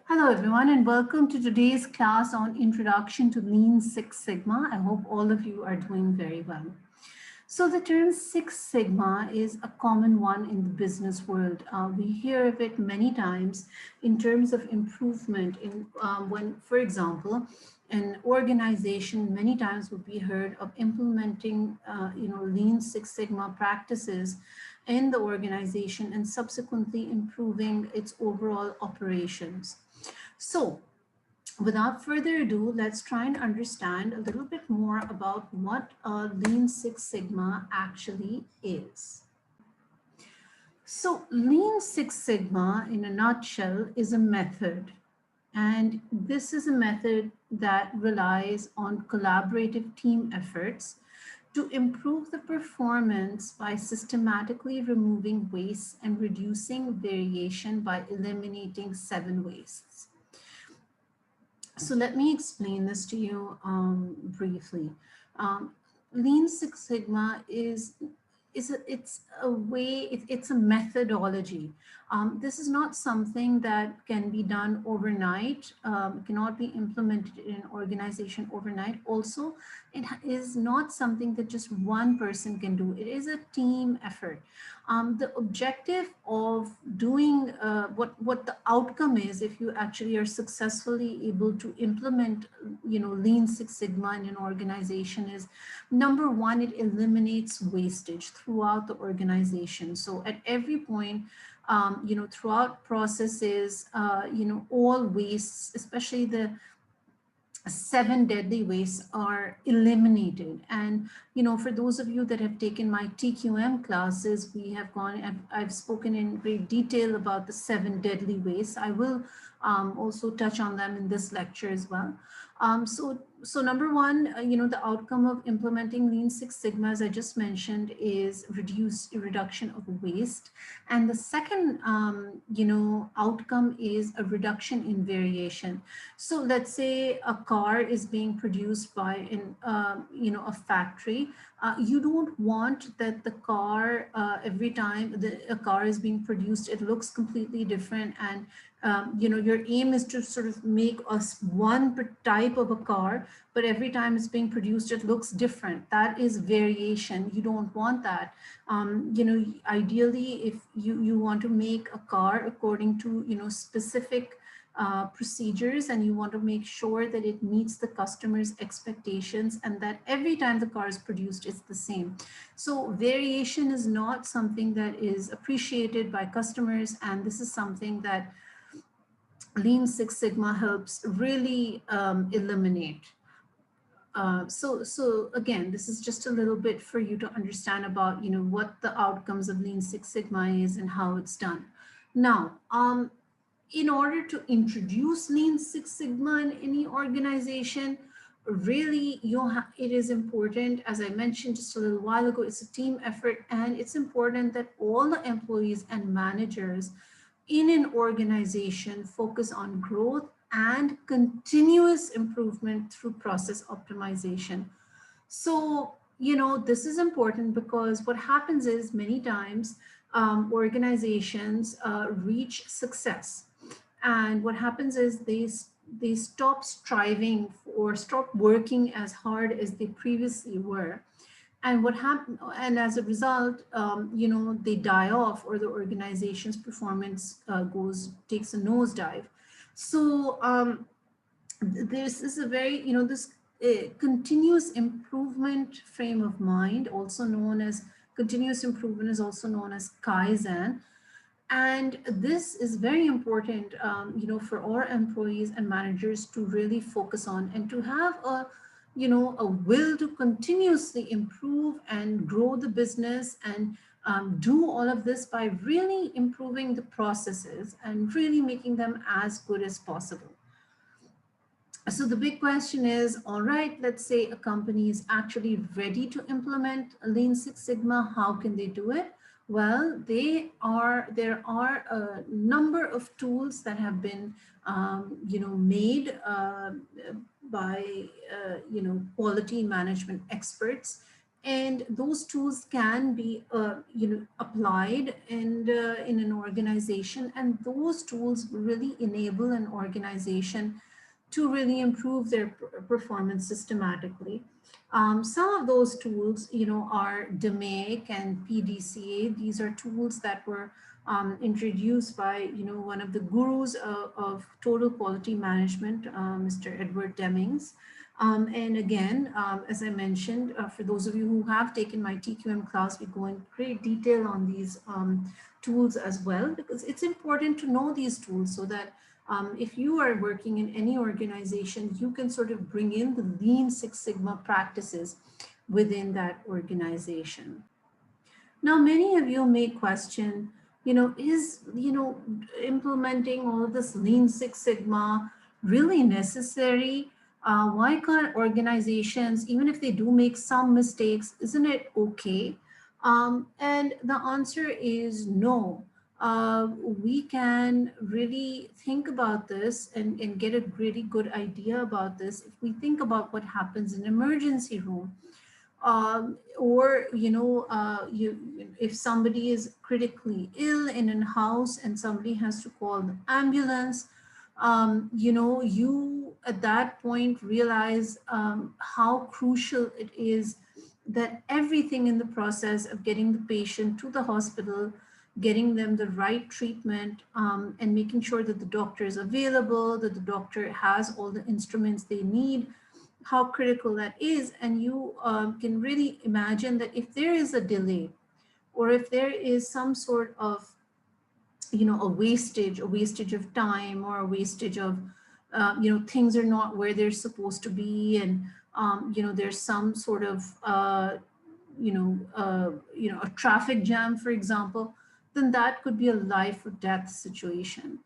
Hello everyone and welcome to today's class on Introduction to Lean Six Sigma. I hope all of you are doing very well. So the term Six Sigma is a common one in the business world. We hear of it many times in terms of improvement in when, for example, an organization many times would be heard of implementing, Lean Six Sigma practices in the organization and subsequently improving its overall operations. So without further ado, let's try and understand a little bit more about what Lean Six Sigma actually is. So Lean Six Sigma in a nutshell is a method. And this is a method that relies on collaborative team efforts to improve the performance by systematically removing waste and reducing variation by eliminating 7 wastes. So let me explain this to you briefly. Lean Six Sigma it's a way, it's a methodology. This is not something that can be done overnight, cannot be implemented in an organization overnight. Also, it is not something that just one person can do. It is a team effort. The objective of doing what the outcome is, if you actually are successfully able to implement, Lean Six Sigma in an organization, is number one, it eliminates wastage throughout the organization. So at every point, throughout processes, all wastes, especially the 7 deadly wastes, are eliminated. And for those of you that have taken my TQM classes, I've spoken in great detail about the 7 deadly wastes. I will also touch on them in this lecture as well. So number one, the outcome of implementing Lean Six Sigma, as I just mentioned, is reduction of waste. And the second, outcome is a reduction in variation. So let's say a car is being produced by a factory. You don't want that the car, every time a car is being produced, it looks completely different. And your aim is to sort of make us one type of a car, but every time it's being produced, it looks different. That is variation. You don't want that. Ideally, if you want to make a car according to, specific procedures, and you want to make sure that it meets the customer's expectations and that every time the car is produced, it's the same. So variation is not something that is appreciated by customers, and this is something that Lean Six Sigma helps really eliminate. So again, this is just a little bit for you to understand about, what the outcomes of Lean Six Sigma is and how it's done. Now, in order to introduce Lean Six Sigma in any organization, really it is important, as I mentioned just a little while ago, it's a team effort, and it's important that all the employees and managers in an organization focus on growth and continuous improvement through process optimization. So, this is important because what happens is many times organizations reach success. And what happens is they stop striving or stop working as hard as they previously were. And what happened, and as a result, they die off, or the organization's performance takes a nosedive. So this is a very, this continuous improvement frame of mind, also known as continuous improvement, is also known as Kaizen. And this is very important, for our employees and managers to really focus on, and to have a will to continuously improve and grow the business, and do all of this by really improving the processes and really making them as good as possible. So the big question is, all right, let's say a company is actually ready to implement Lean Six Sigma. How can they do it? Well, there are a number of tools that have been, made by, quality management experts And those tools can be applied and in an organization, and those tools really enable an organization to really improve their performance systematically. Some of those tools, are DMAIC and PDCA. These are tools that were introduced by, one of the gurus of total quality management, Mr. Edward Demings. And again, as I mentioned, for those of you who have taken my TQM class, we go in great detail on these tools as well, because it's important to know these tools so that if you are working in any organization, you can sort of bring in the Lean Six Sigma practices within that organization. Now, many of you may question, is, implementing all of this Lean Six Sigma really necessary? Why can't organizations, even if they do make some mistakes, isn't it okay? And the answer is no. We can really think about this and get a really good idea about this if we think about what happens in emergency room. Or if somebody is critically ill in a house and somebody has to call the ambulance, you at that point realize how crucial it is that everything in the process of getting the patient to the hospital, getting them the right treatment, and making sure that the doctor is available, that the doctor has all the instruments they need, how critical that is. And you can really imagine that if there is a delay, or if there is some sort of, a wastage of time, or a wastage of, things are not where they're supposed to be, and, there's some sort of, a traffic jam, for example, then that could be a life or death situation.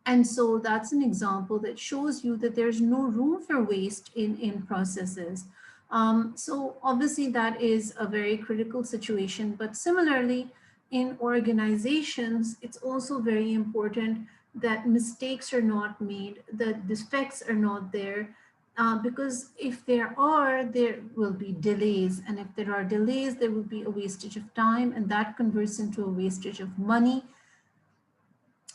And so that's an example that shows you that there's no room for waste in processes. So obviously that is a very critical situation, but similarly in organizations, it's also very important that mistakes are not made, that defects are not there, because if there are, there will be delays. And if there are delays, there will be a wastage of time, and that converts into a wastage of money.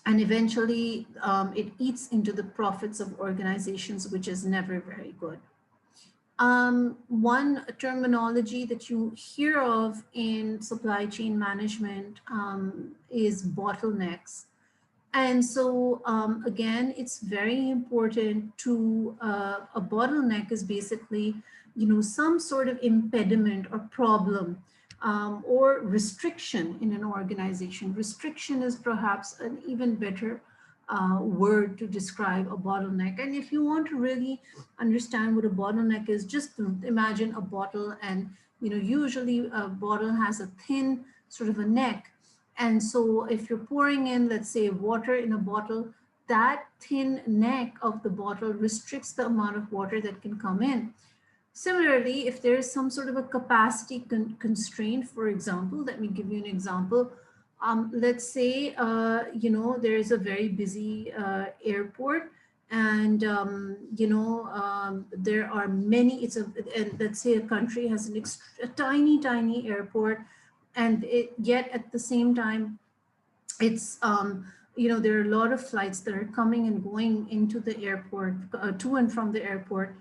And eventually it eats into the profits of organizations, which is never very good. One terminology that you hear of in supply chain management is bottlenecks. And so again, it's very important to, a bottleneck is basically, some sort of impediment or problem or restriction in an organization. Restriction is perhaps an even better word to describe a bottleneck. And if you want to really understand what a bottleneck is, just imagine a bottle, and usually a bottle has a thin sort of a neck. And so if you're pouring in, let's say, water in a bottle, that thin neck of the bottle restricts the amount of water that can come in. Similarly, if there is some sort of a capacity constraint, for example, let me give you an example. Let's say, there is a very busy airport, and, there are many, and let's say a country has a tiny, tiny airport, and yet at the same time, it's, there are a lot of flights that are coming and going into the airport, to and from the airport.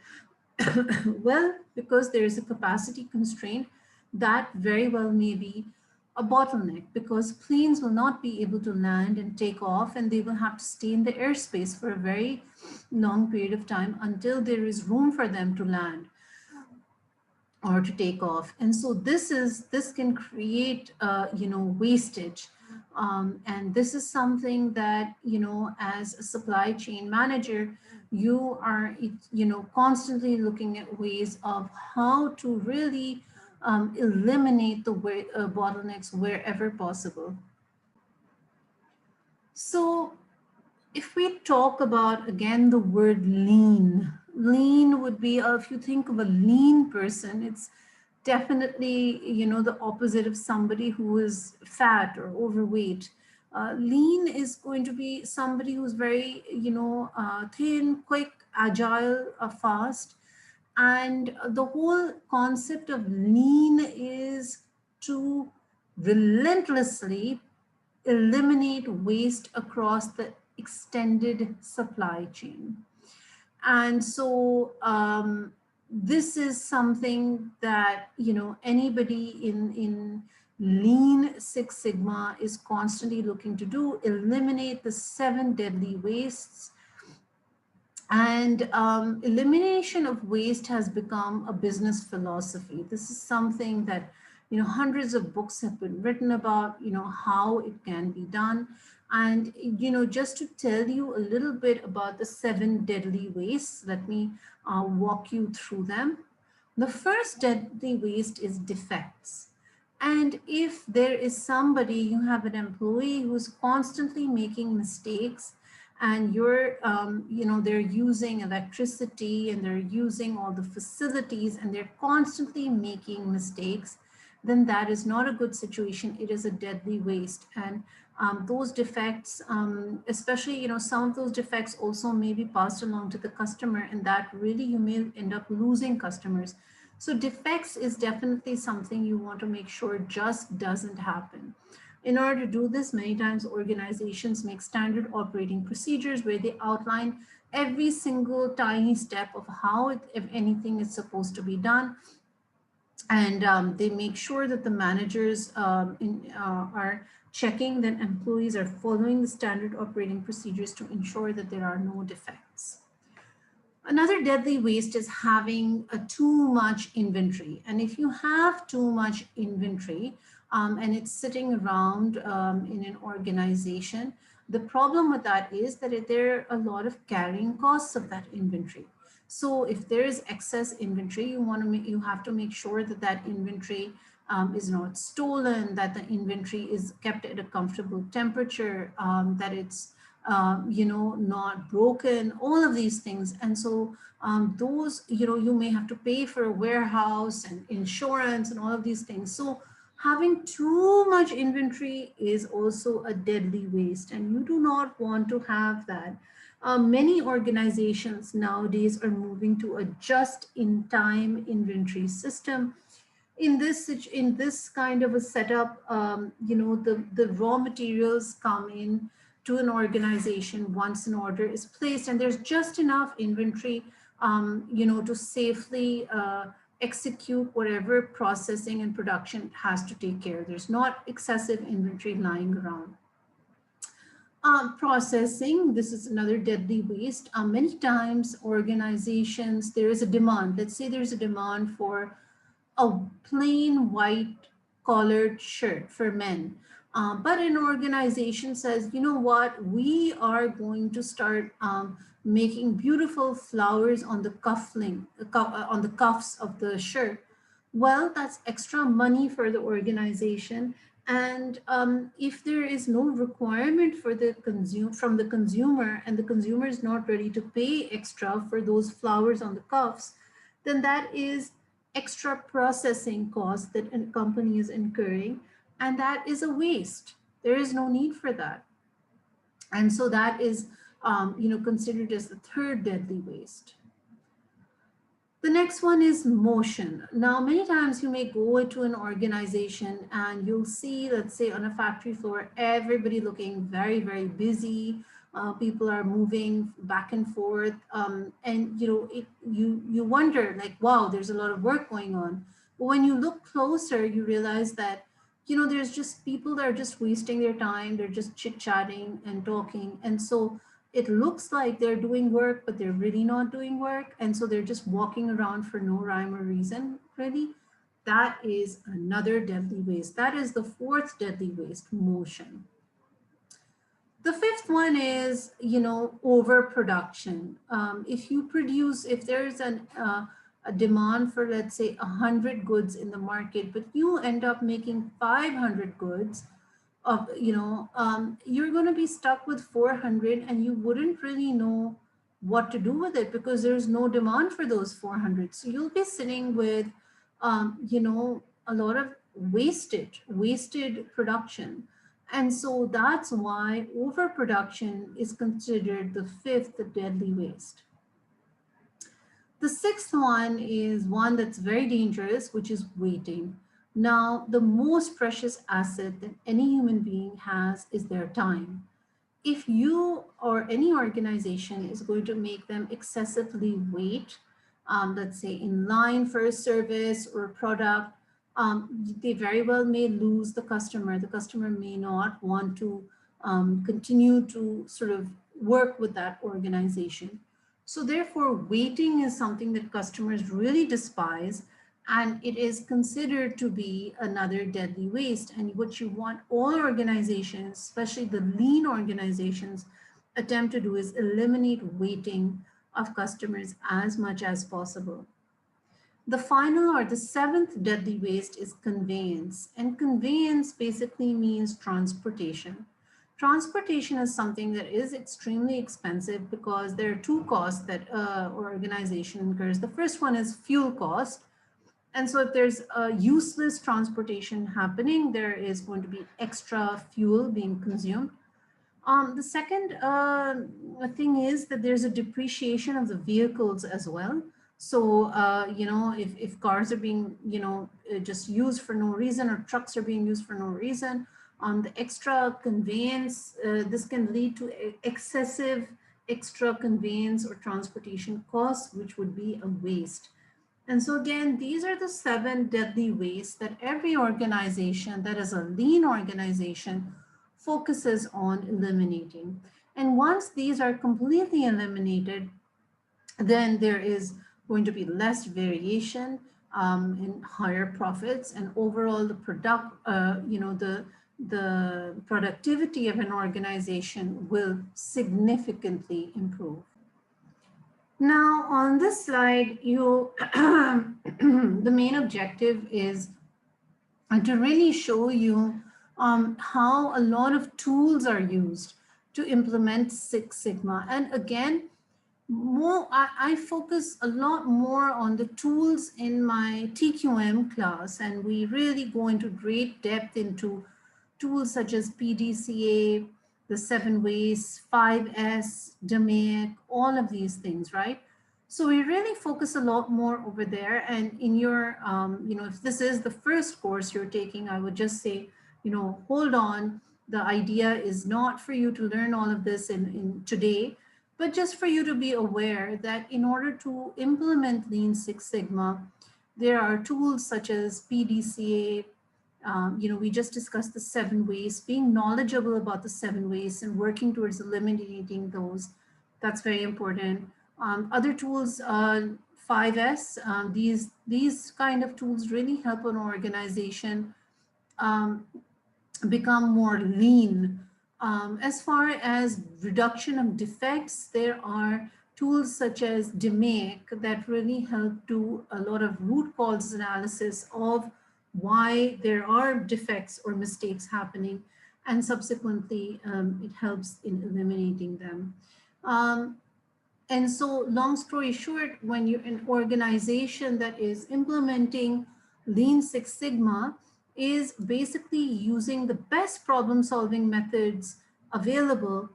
Well, because there is a capacity constraint, that very well may be a bottleneck, because planes will not be able to land and take off, and they will have to stay in the airspace for a very long period of time until there is room for them to land or to take off. And so this can create, wastage. And this is something that, as a supply chain manager, you are, constantly looking at ways of how to really eliminate the bottlenecks wherever possible. So if we talk about, again, the word lean, lean would be, if you think of a lean person, it's definitely, the opposite of somebody who is fat or overweight. Lean is going to be somebody who's very, thin, quick, agile, fast. And the whole concept of lean is to relentlessly eliminate waste across the extended supply chain. And so this is something that, you know, anybody in Lean Six Sigma is constantly looking to do: eliminate the 7 deadly wastes. And elimination of waste has become a business philosophy. This is something that, you know, hundreds of books have been written about, you know, how it can be done. And, you know, just to tell you a little bit about the 7 deadly wastes, let me walk you through them. The first deadly waste is defects. And if there is somebody, you have an employee who's constantly making mistakes, and you're, you know, they're using electricity and they're using all the facilities and they're constantly making mistakes, then that is not a good situation. It is a deadly waste. And those defects, especially, you know, some of those defects also may be passed along to the customer, and that really you may end up losing customers. So defects is definitely something you want to make sure just doesn't happen. In order to do this, many times organizations make standard operating procedures where they outline every single tiny step of how it, if anything, is supposed to be done. And they make sure that the managers are checking that employees are following the standard operating procedures to ensure that there are no defects. Another deadly waste is having a too much inventory. And if you have too much inventory and it's sitting around in an organization, the problem with that is that there are a lot of carrying costs of that inventory. So if there is excess inventory, you have to make sure that that inventory is not stolen, that the inventory is kept at a comfortable temperature, that it's you know, not broken, all of these things. And so those, you know, you may have to pay for a warehouse and insurance and all of these things. So having too much inventory is also a deadly waste, and you do not want to have that. Many organizations nowadays are moving to a just-in-time inventory system. In this kind of a setup, you know, the raw materials come in to an organization once an order is placed, and there's just enough inventory, you know, to safely execute whatever processing and production has to take care. There's not excessive inventory lying around. Processing, this is another deadly waste. Many times organizations, there is a demand. Let's say there's a demand for a plain white collared shirt for men. But an organization says, you know what, we are going to start making beautiful flowers on the on the cuffs of the shirt. Well, that's extra money for the organization. And if there is no requirement for the from the consumer, and the consumer is not ready to pay extra for those flowers on the cuffs, then that is extra processing costs that a company is incurring, and that is a waste. There is no need for that. And so that is, you know, considered as the third deadly waste. The next one is motion. Now, many times you may go into an organization and you'll see, let's say on a factory floor, everybody looking very, very busy. People are moving back and forth. And you know, you wonder like, wow, there's a lot of work going on. But when you look closer, you realize that, you know, there's just people that are just wasting their time. They're just chit-chatting and talking. And so it looks like they're doing work, but they're really not doing work. And so they're just walking around for no rhyme or reason, really. That is another deadly waste. That is the fourth deadly waste, motion. The fifth one is, you know, overproduction. If there's a demand for, let's say, 100 goods in the market, but you end up making 500 goods, of, you know, you're going to be stuck with 400, and you wouldn't really know what to do with it because there's no demand for those 400. So you'll be sitting with, you know, a lot of wasted production. And so that's why overproduction is considered the fifth deadly waste. The sixth one is one that's very dangerous, which is waiting. Now, the most precious asset that any human being has is their time. If you or any organization is going to make them excessively wait, let's say in line for a service or a product, they very well may lose the customer. The customer may not want to continue to sort of work with that organization. So therefore, waiting is something that customers really despise, and it is considered to be another deadly waste. And what you want all organizations, especially the lean organizations, attempt to do is eliminate waiting of customers as much as possible. The final or the seventh deadly waste is conveyance. And conveyance basically means transportation. Transportation is something that is extremely expensive because there are two costs that organization incurs. The first one is fuel cost. And so if there's a useless transportation happening, there is going to be extra fuel being consumed. The second thing is that there's a depreciation of the vehicles as well. So, if cars are being, just used for no reason, or trucks are being used for no reason, the extra conveyance, this can lead to excessive extra conveyance or transportation costs, which would be a waste. And so again, these are the 7 deadly wastes that every organization that is a lean organization focuses on eliminating. And once these are completely eliminated, then there is going to be less variation in higher profits, and overall the productivity of an organization will significantly improve. Now on this slide, the main objective is to really show you how a lot of tools are used to implement Six Sigma. And again, I focus a lot more on the tools in my TQM class, and we really go into great depth into tools such as PDCA, the 7 ways, 5S, DMAIC, all of these things, right? So we really focus a lot more over there. And in your, if this is the first course you're taking, I would just say, hold on. The idea is not for you to learn all of this in today, but just for you to be aware that in order to implement Lean Six Sigma, there are tools such as PDCA. We just discussed the 7 ways, being knowledgeable about the 7 ways and working towards eliminating those. That's very important. Other tools, 5S, these kind of tools really help an organization become more lean. As far as reduction of defects, there are tools such as DMAIC that really help do a lot of root cause analysis of why there are defects or mistakes happening, and subsequently it helps in eliminating them. And so long story short, when you're an organization that is implementing Lean Six Sigma, is basically using the best problem solving methods available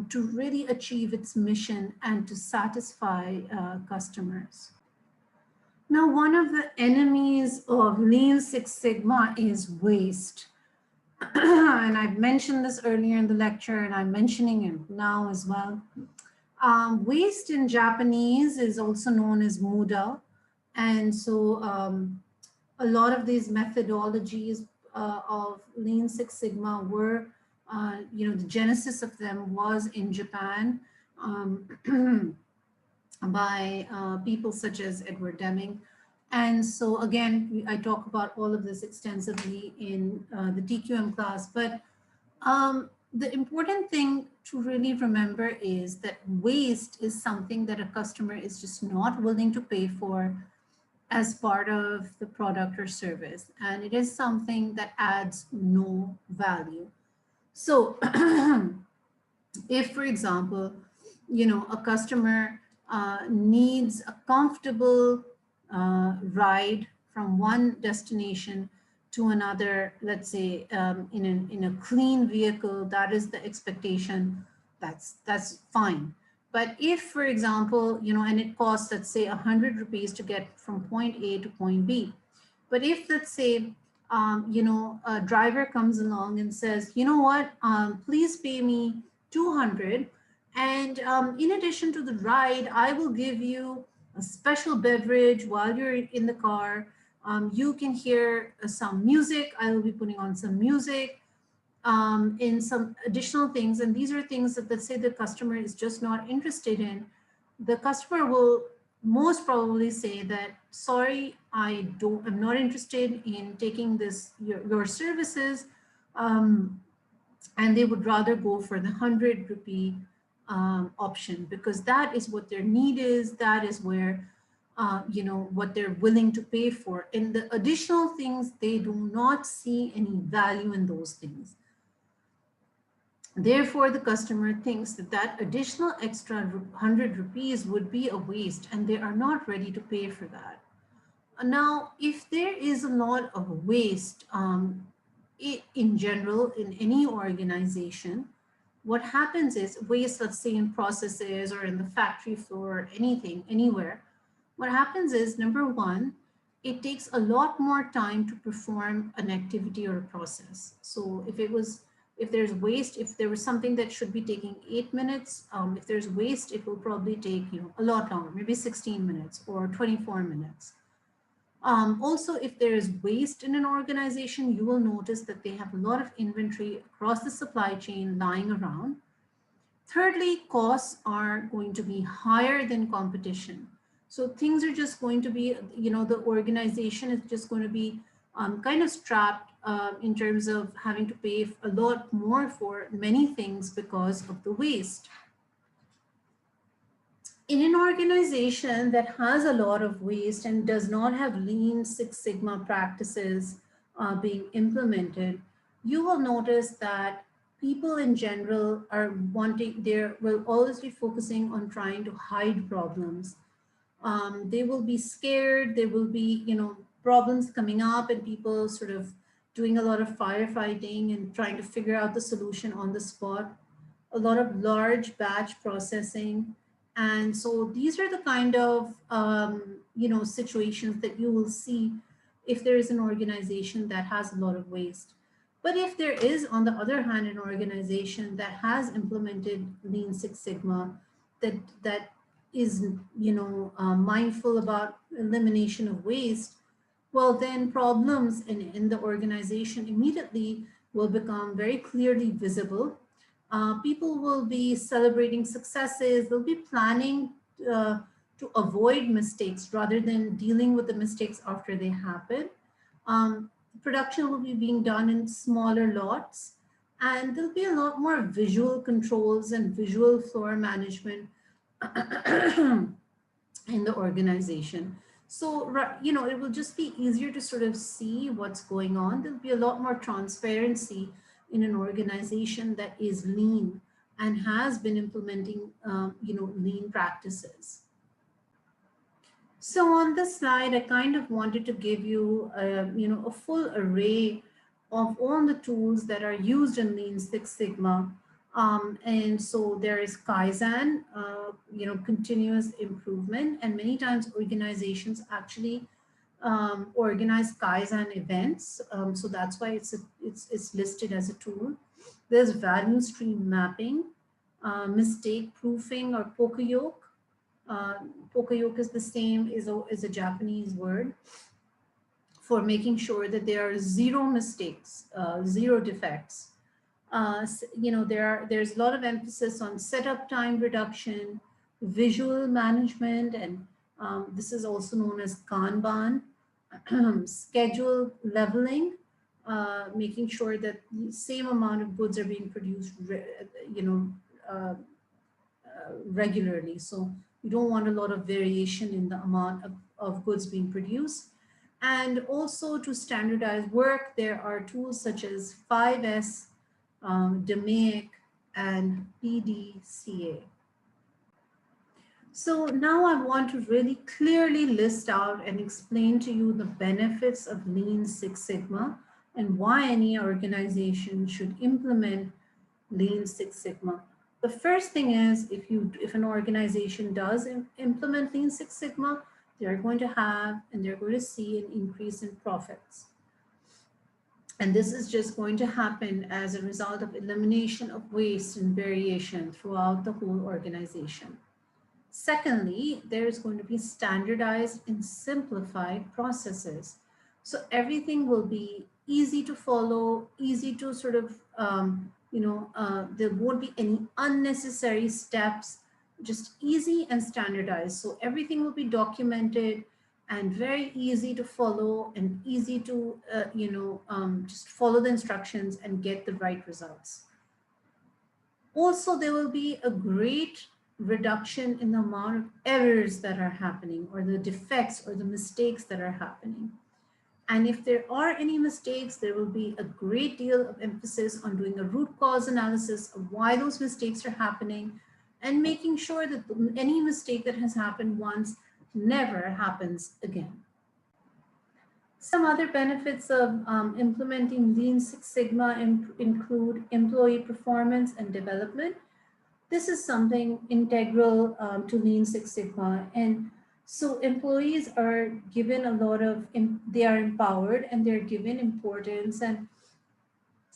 to really achieve its mission and to satisfy customers. Now, one of the enemies of Lean Six Sigma is waste. And I've mentioned this earlier in the lecture, and I'm mentioning it now as well. Waste in Japanese is also known as muda. And so a lot of these methodologies of Lean Six Sigma were, the genesis of them was in Japan by people such as Edward Deming. And so again, I talk about all of this extensively in the TQM class, but the important thing to really remember is that waste is something that a customer is just not willing to pay for as part of the product or service. And it is something that adds no value. So if, for example, a customer needs a comfortable ride from one destination to another, let's say in a clean vehicle, that is the expectation, that's fine. But if, for example, and it costs, let's say, 100 rupees to get from point A to point B. But if, let's say, a driver comes along and says, you know what, please pay me 200. And in addition to the ride, I will give you a special beverage while you're in the car. You can hear some music. I will be putting on some music in some additional things. And these are things that, let's say, the customer is just not interested in. The customer will most probably say that, sorry, I'm not interested in taking your services. Um, and they would rather go for the 100 rupee option, because that is what their need is. That is where, what they're willing to pay for. And the additional things, they do not see any value in those things. Therefore, the customer thinks that that additional extra 100 rupees would be a waste, and they are not ready to pay for that. Now, if there is a lot of waste in general in any organization, what happens is waste, let's say in processes or in the factory floor, or anything, anywhere, what happens is, number one, it takes a lot more time to perform an activity or a process. So if there's waste, if there was something that should be taking 8 minutes, if there's waste, it will probably take a lot longer, maybe 16 minutes or 24 minutes. Also, if there is waste in an organization, you will notice that they have a lot of inventory across the supply chain lying around. Thirdly, costs are going to be higher than competition. So things are just going to be, the organization is just going to be kind of strapped in terms of having to pay a lot more for many things because of the waste. In an organization that has a lot of waste and does not have Lean Six Sigma practices being implemented, you will notice that people in general will always be focusing on trying to hide problems. They will be scared. There will be, problems coming up and people sort of doing a lot of firefighting and trying to figure out the solution on the spot. A lot of large batch processing. And so these are the kind of, situations that you will see if there is an organization that has a lot of waste. But if there is, on the other hand, an organization that has implemented Lean Six Sigma, that is, mindful about elimination of waste, well, then problems in the organization immediately will become very clearly visible. People will be celebrating successes. They'll be planning to avoid mistakes rather than dealing with the mistakes after they happen. Production will be being done in smaller lots, and there'll be a lot more visual controls and visual floor management in the organization. So, it will just be easier to sort of see what's going on. There'll be a lot more transparency in an organization that is lean and has been implementing, lean practices. So on this slide, I kind of wanted to give you, a full array of all the tools that are used in Lean Six Sigma. And so there is Kaizen, continuous improvement, and many times organizations actually organize Kaizen events. So that's why it's listed as a tool. There's value stream mapping, mistake proofing, or poka-yoke. Poka-yoke is the same, is a Japanese word for making sure that there are zero mistakes, zero defects. There's a lot of emphasis on setup time reduction, visual management, and this is also known as Kanban, schedule leveling, making sure that the same amount of goods are being produced, regularly. So you don't want a lot of variation in the amount of goods being produced. And also to standardize work, there are tools such as 5S, DMAIC, and PDCA. So now I want to really clearly list out and explain to you the benefits of Lean Six Sigma and why any organization should implement Lean Six Sigma. The first thing is if an organization does implement Lean Six Sigma, they're going to have and they're going to see an increase in profits. And this is just going to happen as a result of elimination of waste and variation throughout the whole organization. Secondly, there is going to be standardized and simplified processes. So everything will be easy to follow, easy to sort of, there won't be any unnecessary steps, just easy and standardized. So everything will be documented and very easy to follow and easy to, just follow the instructions and get the right results. Also, there will be a great reduction in the amount of errors that are happening or the defects or the mistakes that are happening. And if there are any mistakes, there will be a great deal of emphasis on doing a root cause analysis of why those mistakes are happening and making sure that any mistake that has happened once never happens again. Some other benefits of implementing Lean Six Sigma include employee performance and development. This is something integral to Lean Six Sigma. And so employees are given a lot of, they are empowered and they're given importance and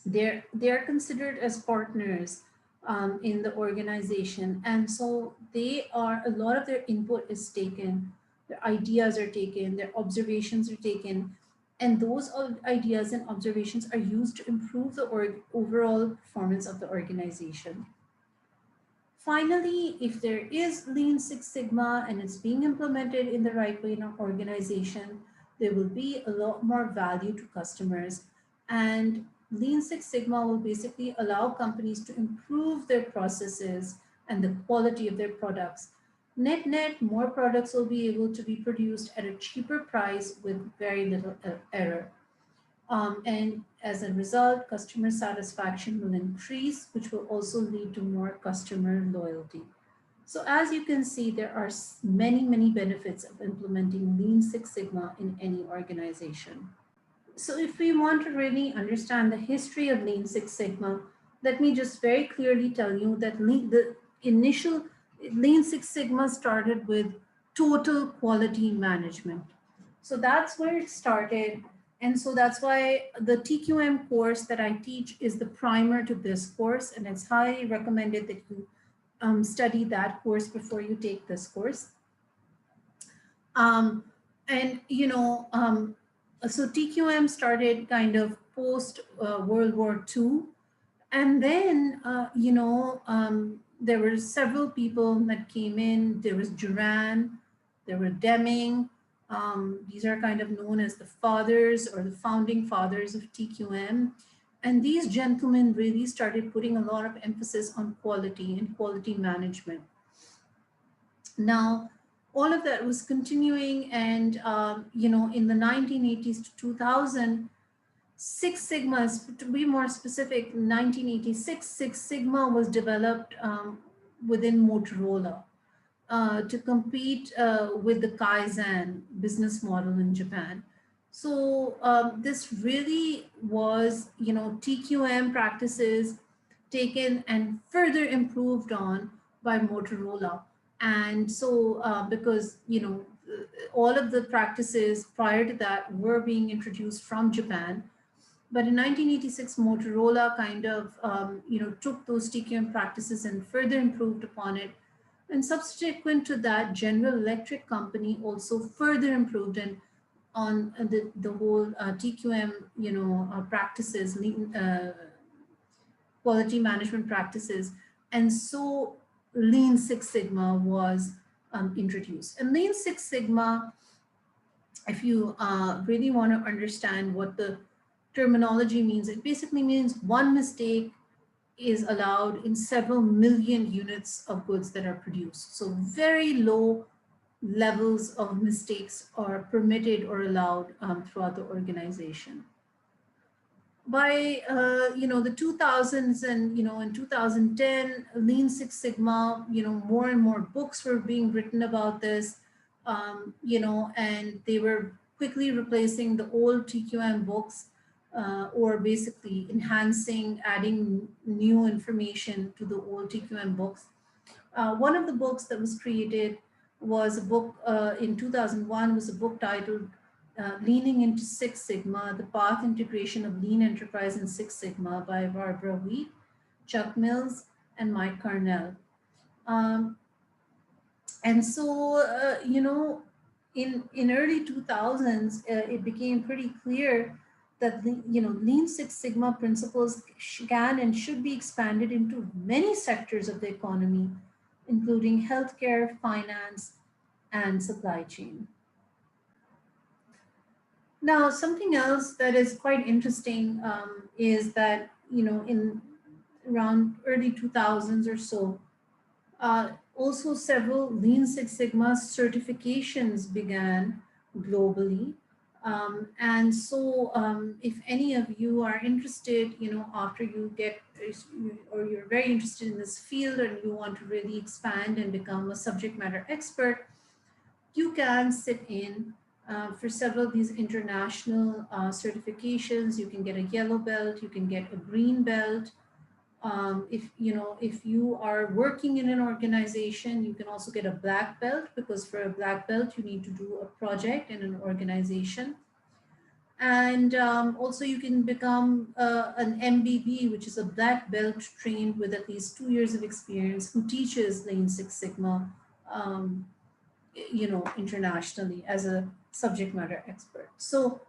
they're considered as partners in the organization. And so a lot of their input is taken, their ideas are taken, their observations are taken, and those ideas and observations are used to improve the overall performance of the organization. Finally, if there is Lean Six Sigma and it's being implemented in the right way in our organization, there will be a lot more value to customers. And Lean Six Sigma will basically allow companies to improve their processes and the quality of their products. Net, more products will be able to be produced at a cheaper price with very little error. And as a result, customer satisfaction will increase, which will also lead to more customer loyalty. So as you can see, there are many benefits of implementing Lean Six Sigma in any organization. So if we want to really understand the history of Lean Six Sigma, let me just very clearly tell you that the initial Lean Six Sigma started with total quality management. So that's where it started. And so that's why the TQM course that I teach is the primer to this course. And it's highly recommended that you study that course before you take this course. So TQM started kind of post World War II. And then, there were several people that came in. There was Juran, there were Deming. These are kind of known as the fathers or the founding fathers of TQM. And these gentlemen really started putting a lot of emphasis on quality and quality management. Now, all of that was continuing and, in the 1980s to 2000, Six Sigma, to be more specific, 1986, Six Sigma was developed within Motorola to compete with the Kaizen business model in Japan. So this really was, TQM practices taken and further improved on by Motorola. And so because, all of the practices prior to that were being introduced from Japan. But in 1986, Motorola kind of, took those TQM practices and further improved upon it. And subsequent to that, General Electric Company also further improved on the whole TQM, practices, quality management practices. And so Lean Six Sigma was introduced. And Lean Six Sigma, if you really want to understand what the terminology means, it basically means one mistake is allowed in several million units of goods that are produced. So very low levels of mistakes are permitted or allowed throughout the organization. By the 2000s and in 2010, Lean Six Sigma, more and more books were being written about this, and they were quickly replacing the old TQM books. or basically enhancing, adding new information to the old TQM books. One of the books that was created was a book in 2001, was a book titled Leaning into Six Sigma, The Path Integration of Lean Enterprise in Six Sigma by Barbara Wheat, Chuck Mills, and Mike Carnell. Um, and so, in early 2000s, it became pretty clear that Lean Six Sigma principles can and should be expanded into many sectors of the economy, including healthcare, finance, and supply chain. Now, something else that is quite interesting is that, in around early 2000s or so, also several Lean Six Sigma certifications began globally. And so if any of you are interested, after you get, or you're very interested in this field and you want to really expand and become a subject matter expert, you can sit in for several of these international certifications. You can get a yellow belt, you can get a green belt. If you are working in an organization, you can also get a black belt, because for a black belt, you need to do a project in an organization. And also you can become an MBB, which is a black belt trained with at least 2 years of experience, who teaches Lean Six Sigma, internationally as a subject matter expert. So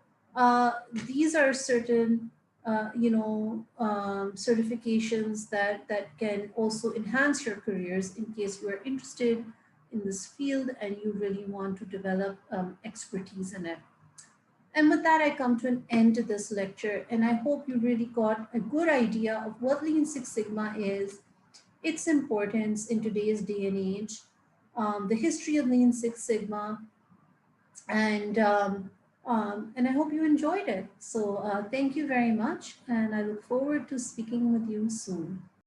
these are certain, certifications that can also enhance your careers in case you are interested in this field and you really want to develop expertise in it. And with that, I come to an end to this lecture, and I hope you really got a good idea of what Lean Six Sigma is, its importance in today's day and age, the history of Lean Six Sigma, and I hope you enjoyed it. So thank you very much, and I look forward to speaking with you soon.